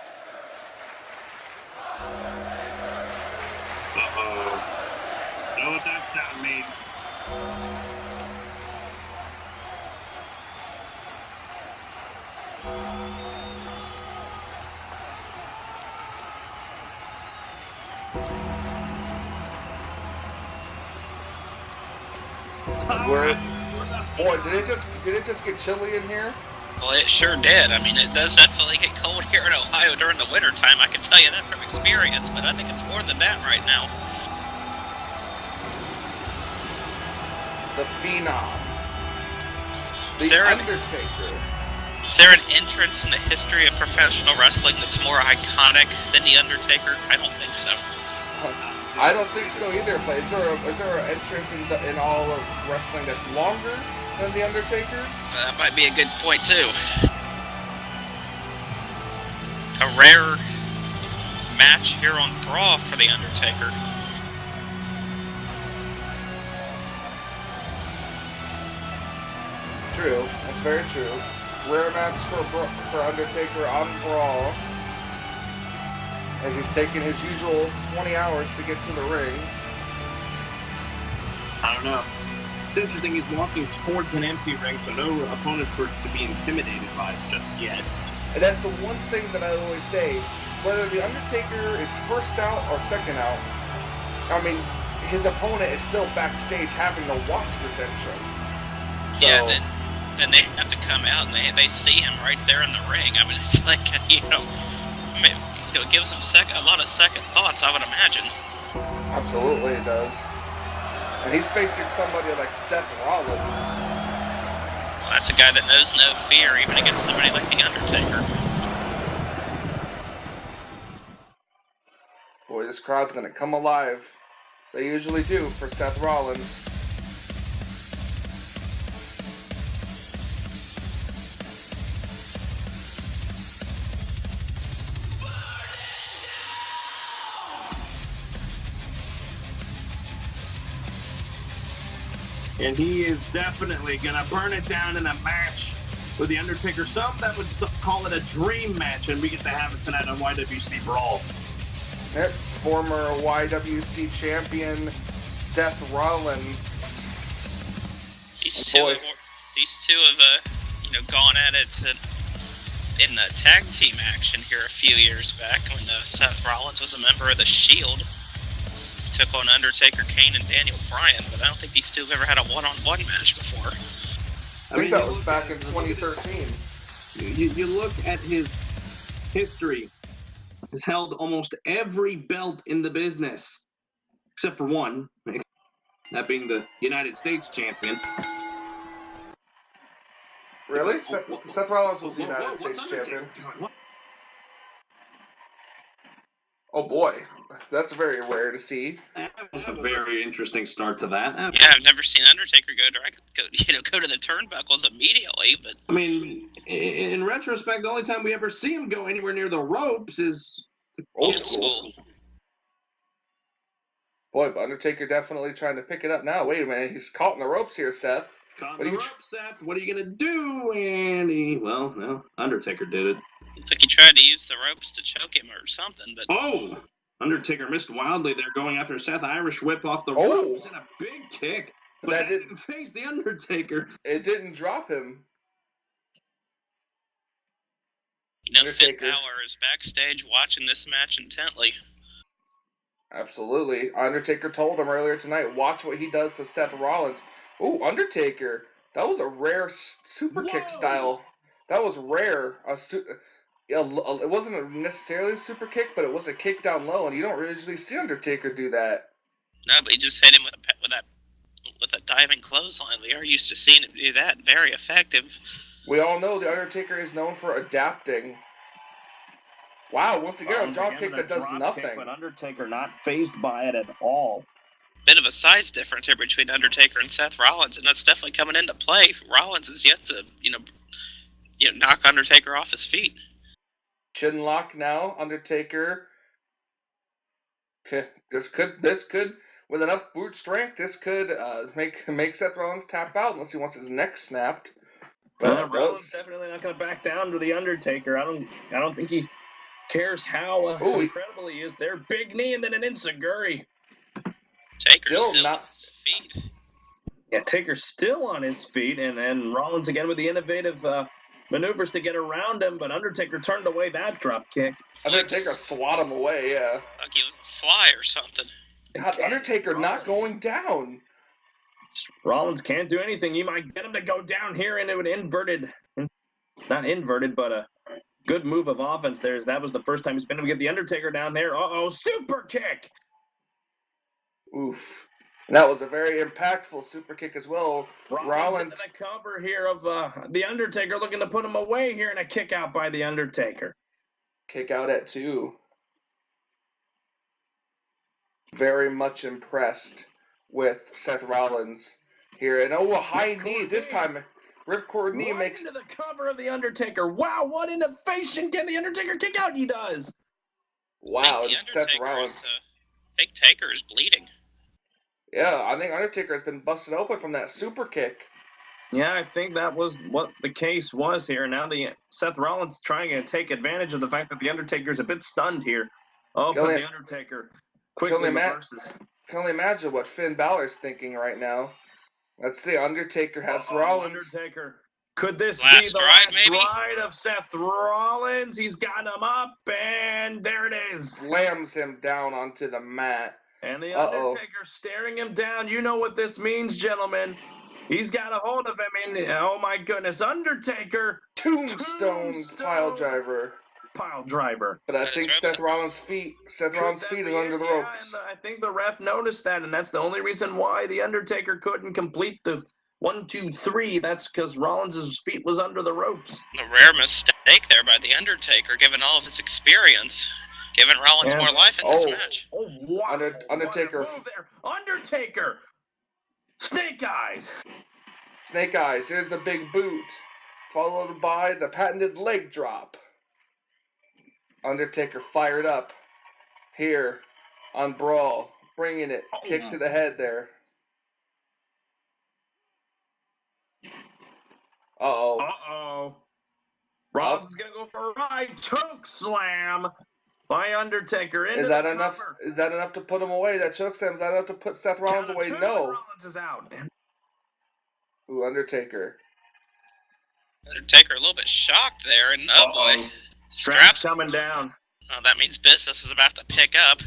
Boy, did it just get chilly in here? Well, it sure did. I mean, it does definitely get cold here in Ohio during the winter time. I can tell you that from experience, but I think it's more than that right now. The Phenom. Undertaker. Is there an entrance in the history of professional wrestling that's more iconic than The Undertaker? I don't think so. I don't think so either, but is there an entrance in all of wrestling that's longer than The Undertaker's? That might be a good point, too. A rare match here on Brawl for The Undertaker. True, that's very true. Rare match for Undertaker on Brawl. As he's taking his usual 20 hours to get to the ring. I don't know. It's interesting, he's walking towards an empty ring, so no opponent to be intimidated by just yet. And that's the one thing that I always say, whether The Undertaker is first out or second out, I mean, his opponent is still backstage having to watch this entrance. So, yeah, then they have to come out and they see him right there in the ring. I mean, it's like, it gives him a lot of second thoughts, I would imagine. Absolutely, it does. And he's facing somebody like Seth Rollins. Well, that's a guy that knows no fear, even against somebody like The Undertaker. Boy, this crowd's gonna come alive. They usually do for Seth Rollins. And he is definitely going to burn it down in a match with The Undertaker. Some that would call it a dream match, and we get to have it tonight on YWC Brawl. Yep, former YWC champion Seth Rollins. These two have gone at it in the tag team action here a few years back when Seth Rollins was a member of the Shield. Took on Undertaker, Kane, and Daniel Bryan, but I don't think these two have ever had a one-on-one match before. I think that was back in 2013. You look at his history. He's held almost every belt in the business, except for one, that being the United States champion. Really? Seth Rollins was the United States champion. Oh boy, that's very rare to see. That was a very interesting start to that. Yeah, I've never seen Undertaker go to the turnbuckles immediately. But I mean, in retrospect, the only time we ever see him go anywhere near the ropes is old school. Boy, but Undertaker definitely trying to pick it up now. Wait a minute, he's caught in the ropes here, Seth. Caught in the ropes, Seth. What are you gonna do? And Undertaker did it. Looks like he tried to use the ropes to choke him or something, but... Oh! Undertaker missed wildly there, going after Seth. Irish whip off the ropes and a big kick. But that didn't phase the Undertaker. It didn't drop him. Finn Balor is backstage watching this match intently. Absolutely. Undertaker told him earlier tonight, watch what he does to Seth Rollins. Ooh, Undertaker. That was a rare super kick style. That was rare. It wasn't necessarily a super kick, but it was a kick down low, and you don't usually see Undertaker do that. No, but he just hit him with a diving clothesline. We are used to seeing him do that. Very effective. We all know the Undertaker is known for adapting. Wow, once again, a drop kick that does nothing. But Undertaker not phased by it at all. Bit of a size difference here between Undertaker and Seth Rollins, and that's definitely coming into play. Rollins is yet to, knock Undertaker off his feet. Chin lock now, Undertaker. This could, with enough boot strength, this could make Seth Rollins tap out unless he wants his neck snapped. But Rollins definitely not going to back down to the Undertaker. I don't think he cares how incredible he is. There, big knee and then an enziguri. Taker's still on his feet. Yeah, Taker's still on his feet, and then Rollins again with the innovative maneuvers to get around him, but Undertaker turned away that drop kick. Undertaker swat him away, yeah. Like he was a fly or something. God, Undertaker not going down. Rollins can't do anything. He might get him to go down here, and it would not inverted, but a good move of offense there. That was the first time he's been able to get the Undertaker down there. Uh-oh, super kick! Oof. And that was a very impactful super kick as well. Rollins in the cover here of the Undertaker, looking to put him away here, and a kick out by the Undertaker. Kick out at 2. Very much impressed with Seth Rollins here. And a high knee this time. Ripcord knee makes into the cover of the Undertaker. Wow, what innovation! Can the Undertaker kick out? He does. Wow, and Seth Rollins. I think Taker is bleeding. Yeah, I think Undertaker has been busted open from that super kick. Yeah, I think that was what the case was here. Now Seth Rollins trying to take advantage of the fact that the Undertaker's a bit stunned here. Oh, but the Undertaker quickly reverses. Can only imagine what Finn Balor's thinking right now. Let's see, Undertaker has Rollins. Undertaker. Could this Last be the ride, last maybe? ride of Seth Rollins? He's got him up, and there it is. Slams him down onto the mat. And the Undertaker staring him down. You know what this means, gentlemen. He's got a hold of him, and oh my goodness, Undertaker. Tombstone pile driver. Pile driver. But I think Seth Rollins' feet is under the ropes. And I think the ref noticed that, and that's the only reason why the Undertaker couldn't complete the 1, 2, 3. That's because Rollins' feet was under the ropes. A rare mistake there by the Undertaker, given all of his experience. Giving Rollins more life in this match. Oh, wow. Undertaker. What a move there. Undertaker. Snake Eyes. Snake Eyes. Here's the big boot. Followed by the patented leg drop. Undertaker fired up here on Brawl. Bringing it. Kick to the head there. Uh-oh. Uh-oh. Rollins is going to go for a ride. Choke slam by Undertaker into Is that the enough? cover. Is that enough to put him away? That choke slam, is that enough to put Seth Rollins away? No. Rollins is out. Ooh, Undertaker. Undertaker a little bit shocked there, and oh boy. Straps coming down. Oh, that means business is about to pick up.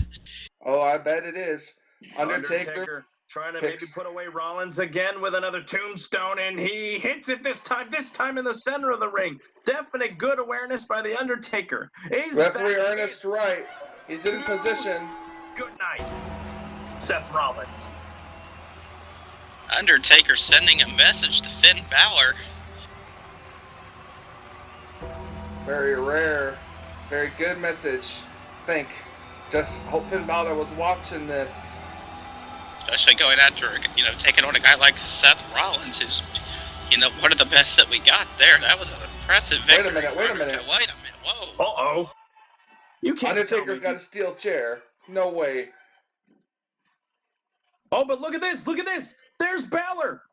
Oh, I bet it is. Undertaker trying to maybe put away Rollins again with another tombstone, and he hits it this time in the center of the ring. Definite good awareness by the Undertaker. Referee Ernest Wright. He's in position. Good night, Seth Rollins. Undertaker sending a message to Finn Balor. Very rare. Very good message. Just hope Finn Balor was watching this. Especially going after, taking on a guy like Seth Rollins, who's, one of the best that we got there. That was an impressive victory. Wait a minute. Whoa. Uh-oh. You can't. Undertaker's got a steel chair. No way. Oh, but look at this. There's Balor.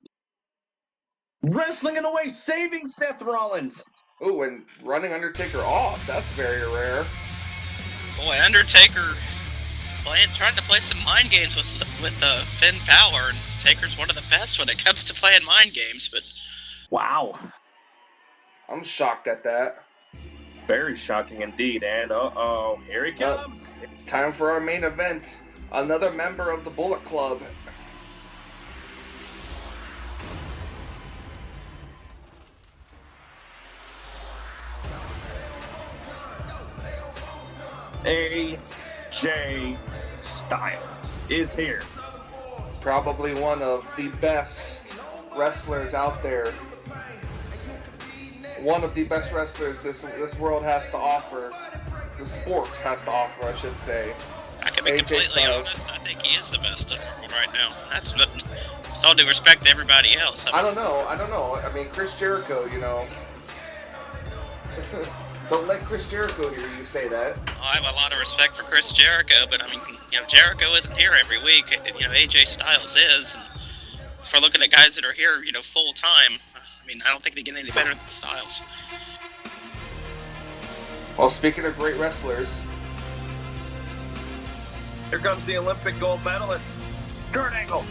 Wrestling in a way, saving Seth Rollins. Ooh, and running Undertaker off. That's very rare. Boy, Undertaker trying to play some mind games with Finn Balor, and Taker's one of the best when it comes to playing mind games, but... Wow. I'm shocked at that. Very shocking indeed, and uh-oh, here he comes. Time for our main event. Another member of the Bullet Club. AJ Styles is here. Probably one of the best wrestlers out there. One of the best wrestlers this world has to offer. The sport has to offer, I should say. I can be completely honest, I think he is the best in the world right now. That's with all due respect to everybody else. I don't know. I mean, Chris Jericho, Don't let Chris Jericho hear you say that. I have a lot of respect for Chris Jericho, but I mean, Jericho isn't here every week. AJ Styles is. And if we're looking at guys that are here, full time, I mean, I don't think they get any better than Styles. Well, speaking of great wrestlers, here comes the Olympic gold medalist, Kurt Angle.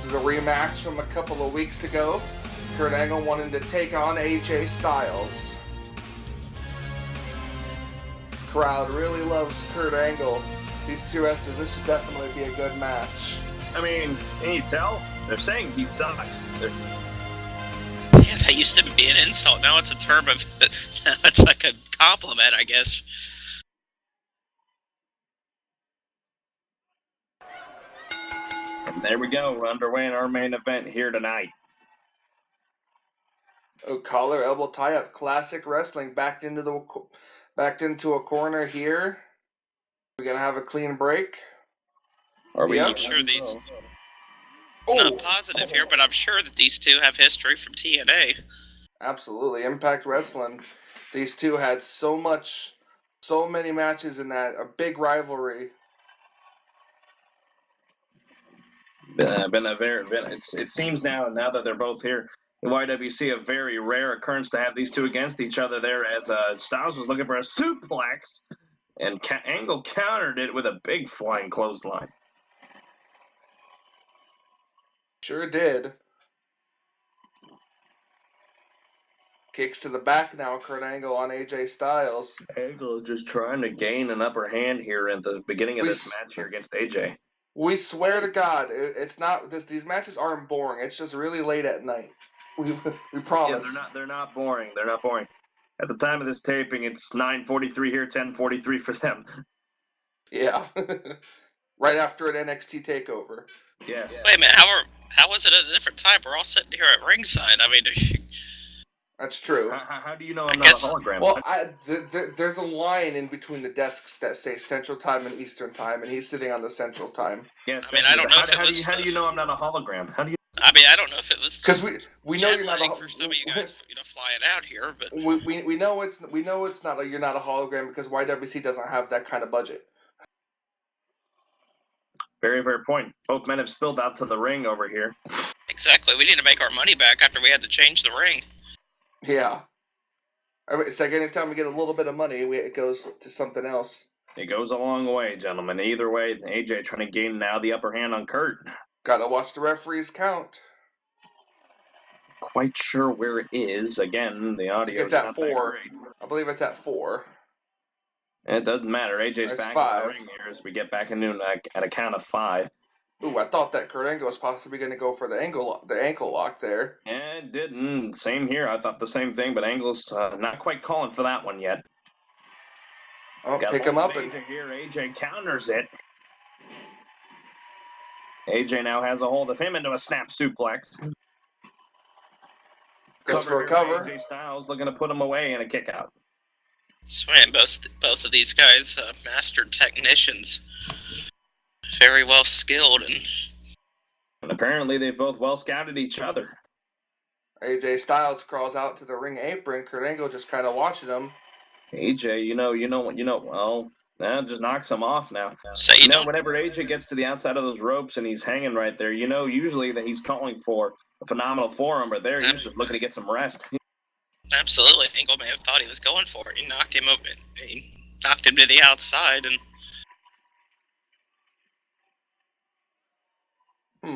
This is a rematch from a couple of weeks ago. Kurt Angle wanting to take on AJ Styles. Crowd really loves Kurt Angle. These two wrestlers, this should definitely be a good match. I mean, can you tell? They're saying he sucks. Yeah, that used to be an insult. Now it's a term of... It's like a compliment, I guess. And there we go. We're underway in our main event here tonight. Oh, collar elbow tie up, classic wrestling. Backed into a corner here. We're gonna have a clean break. Are we? I'm sure these... Not positive here, but I'm sure that these two have history from TNA. Absolutely, Impact Wrestling. These two had so many matches in that, a big rivalry. It seems now that they're both here in YWC, a very rare occurrence to have these two against each other there, as Styles was looking for a suplex, and Angle countered it with a big flying clothesline. Sure did. Kicks to the back now, Kurt Angle on AJ Styles. Angle just trying to gain an upper hand here at the beginning of this match here against AJ. We swear to God, it's not these matches aren't boring. It's just really late at night. We promise. Yeah, they're not boring. They're not boring. At the time of this taping, it's 9:43 here, 10:43 for them. Yeah. Right after an NXT takeover. Yes. Wait a minute, how was it at a different time? We're all sitting here at ringside. I mean, that's true. How do you know I'm not a hologram? Well, there's a line in between the desks that say Central Time and Eastern Time, and he's sitting on the Central Time. Yes. I mean, I don't know if it was. How do you know I'm not a hologram? How do you? I mean, I don't know if it was. Because we know you're not a for some of you guys, flying out here, but we know it's not you're not a hologram because YWC doesn't have that kind of budget. Very, very point. Both men have spilled out to the ring over here. Exactly. We need to make our money back after we had to change the ring. Yeah. It's like anytime we get a little bit of money, it goes to something else. It goes a long way, gentlemen. Either way, AJ trying to gain now the upper hand on Kurt. Gotta watch the referees count. Quite sure where it is. Again, the audio is at not 4. that great. I believe it's at 4. It doesn't matter. AJ's It's back 5. in the ring here as we get back into at a count of 5. Ooh, I thought that Kurt Angle was possibly going to go for the ankle lock there. Yeah, it didn't. Same here. I thought the same thing, but Angle's not quite calling for that one yet. Oh, pick him up. AJ here. AJ counters it. AJ now has a hold of him into a snap suplex. Goes for a cover. AJ Styles looking to put him away and a kick out. Swear, both of these guys, master technicians. Very well skilled, and apparently they've both well scouted each other. AJ Styles crawls out to the ring apron. Kurt Angle just kind of watching him. AJ, well, that just knocks him off now. So whenever AJ gets to the outside of those ropes and he's hanging right there, usually that he's calling for a phenomenal forearm, but there he's just looking to get some rest. Absolutely, Angle may have thought he was going for it. He knocked him over. He knocked him to the outside, and.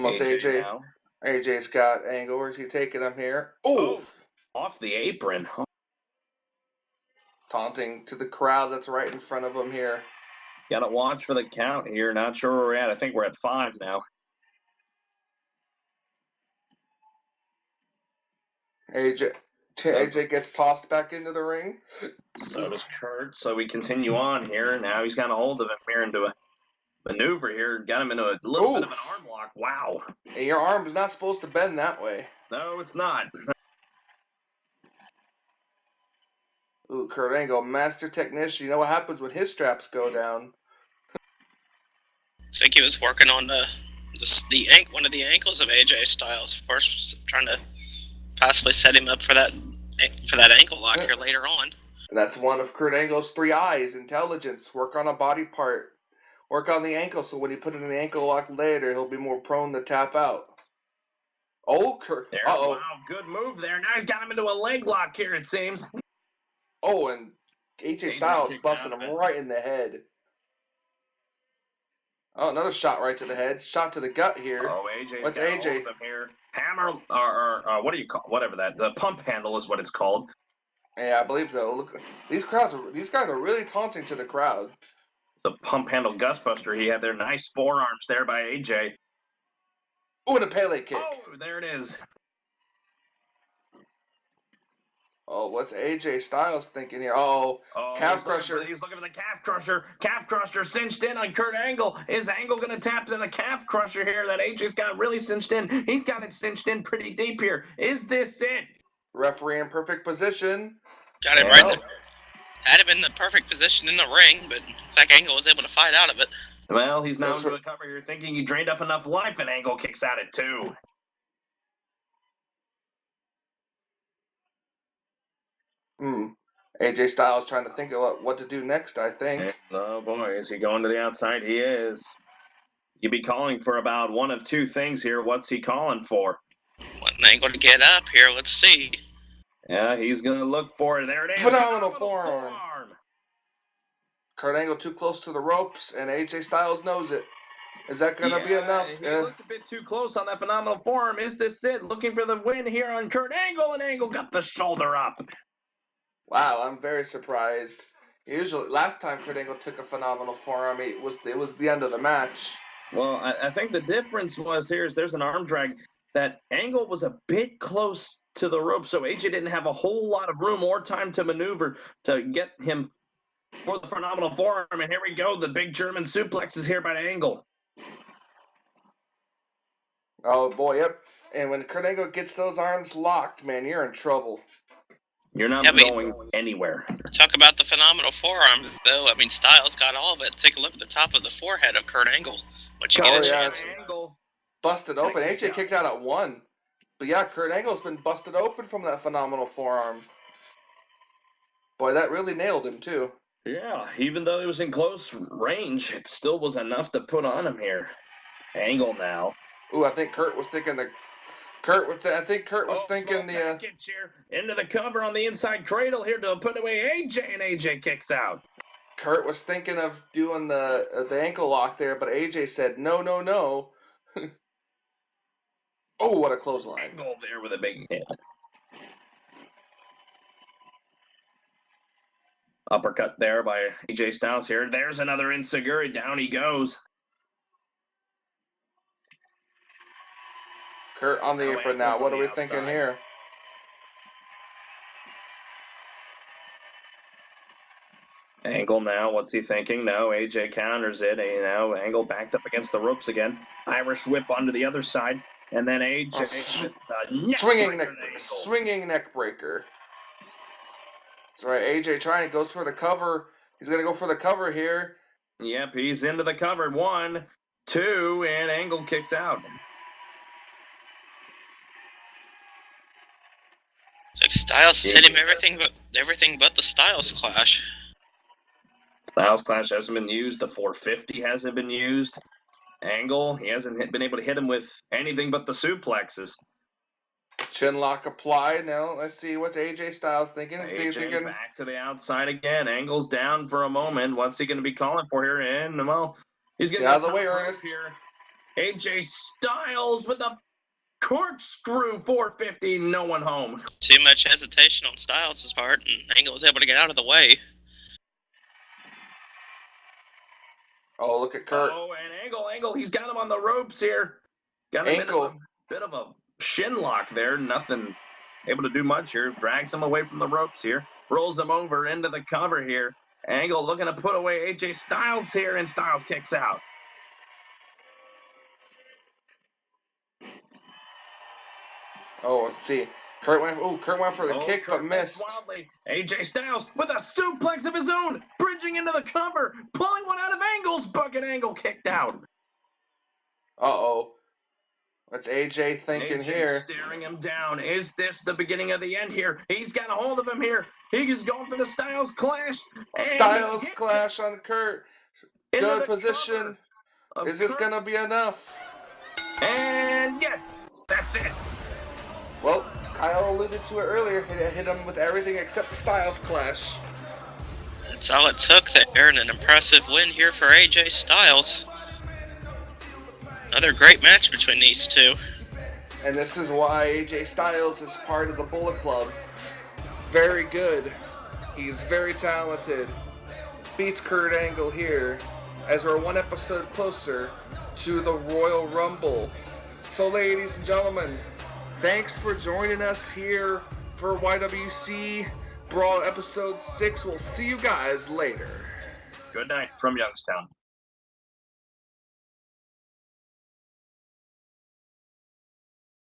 What's AJ? Now. AJ's got Angle. Where's he taking him here? Oh, off the apron. Taunting to the crowd that's right in front of him here. Gotta watch for the count here. Not sure where we're at. I think we're at 5 now. AJ gets tossed back into the ring. So does Kurt. So we continue on here. Now he's got a hold of him here into a maneuver here. Got him into a little bit of an arm lock. Wow. Hey, your arm is not supposed to bend that way. No, it's not. Ooh, Kurt Angle, master technician. You know what happens when his straps go down? I think he was working on one of the ankles of AJ Styles. Of course, trying to possibly set him up for that ankle lock here later on. And that's one of Kurt Angle's 3 eyes: intelligence, work on a body part, work on the ankle, so when you put it in the ankle lock later, he'll be more prone to tap out. Oh, Kurt! Wow, good move there. Now he's got him into a leg lock here, it seems. Oh, and AJ Styles busting him right in the head. Oh, another shot right to the head. Shot to the gut here. Oh, AJ's What's got AJ? hold of him here. Hammer, or what do you call, whatever that, the pump handle is what it's called. Yeah, I believe so. Look, these guys are really taunting to the crowd. The pump handle gustbuster he had there. Nice forearms there by AJ. Oh, and a Pele kick. Oh, there it is. Oh, what's AJ Styles thinking here? Oh, calf crusher. He's looking for the calf crusher. Calf crusher cinched in on Kurt Angle. Is Angle going to tap to the calf crusher here that AJ's got really cinched in? He's got it cinched in pretty deep here. Is this it? Referee in perfect position. Got it right. Had him in the perfect position in the ring, but it's like Angle was able to fight out of it. Well, he's now into the cover here thinking he drained off enough life, and Angle kicks out at 2. AJ Styles trying to think of what to do next, I think. Oh, boy. Is he going to the outside? He is. You'd be calling for about one of two things here. What's he calling for? Want Angle to get up here. Let's see. Yeah, he's going to look for it. There it is. Phenomenal forearm. Kurt Angle too close to the ropes, and AJ Styles knows it. Is that going to be enough? He looked a bit too close on that phenomenal forearm. Is this it? Looking for the win here on Kurt Angle, and Angle got the shoulder up. Wow, I'm very surprised. Usually, last time Kurt Angle took a phenomenal forearm, it was the end of the match. Well, I think the difference was there's an arm drag. That Angle was a bit close to the rope, so AJ didn't have a whole lot of room or time to maneuver to get him for the phenomenal forearm. And here we go. The big German suplex is here by Angle. Oh, boy, yep. And when Kurt Angle gets those arms locked, man, you're in trouble. You're not going anywhere. Talk about the phenomenal forearm, though. I mean, Styles got all of it. Take a look at the top of the forehead of Kurt Angle. Once you get a chance. Angle. Busted open. AJ kicked out at 1. But yeah, Kurt Angle's been busted open from that phenomenal forearm. Boy, that really nailed him, too. Yeah, even though it was in close range, it still was enough to put on him here. Angle now. Ooh, I think Kurt was thinking into the cover on the inside cradle here to put away AJ, and AJ kicks out. Kurt was thinking of doing the ankle lock there, but AJ said no, no, no. Oh, what a clothesline. Angle there with a big hit. Uppercut there by AJ Styles here. There's another Inseguri. Down he goes. Kurt on the apron now. What are we thinking here? Angle now. What's he thinking? No, AJ counters it. Now Angle backed up against the ropes again. Irish whip onto the other side. And then AJ swinging neck breaker. That's right. AJ goes for the cover. He's gonna go for the cover here. Yep, he's into the cover. 1, 2, and Angle kicks out. It's like Styles hit him everything but the Styles Clash. Styles Clash hasn't been used. The 450 hasn't been used. Angle, he hasn't been able to hit him with anything but the suplexes. Chin lock applied. Now let's see what's AJ Styles thinking. AJ back to the outside again. Angle's down for a moment. What's he going to be calling for here? And well, he's getting out of the way, Ernest. Here. AJ Styles with the corkscrew 450. No one home. Too much hesitation on Styles' part, and Angle was able to get out of the way. Oh, look at Kurt. Oh, and Angle. He's got him on the ropes here. Got him in a bit of a shin lock there. Nothing able to do much here. Drags him away from the ropes here. Rolls him over into the cover here. Angle looking to put away AJ Styles here, and Styles kicks out. Oh, let's see. Kurt went for the kick, but missed. Wildly. AJ Styles with a suplex of his own, bridging into the cover, pulling one out of Angle's bucket. Angle kicked out. Uh-oh. What's AJ thinking here? Staring him down. Is this the beginning of the end here? He's got a hold of him here. He's going for the Styles Clash. Styles Clash on Kurt. Good position. Is this going to be enough? And yes, that's it. Well, Kyle alluded to it earlier. Hit him with everything except the Styles Clash. That's all it took there, and an impressive win here for AJ Styles. Another great match between these two. And this is why AJ Styles is part of the Bullet Club. Very good. He's very talented. Beats Kurt Angle here as we're one episode closer to the Royal Rumble. So ladies and gentlemen, thanks for joining us here for YWC Brawl episode 6. We'll see you guys later. Good night from Youngstown.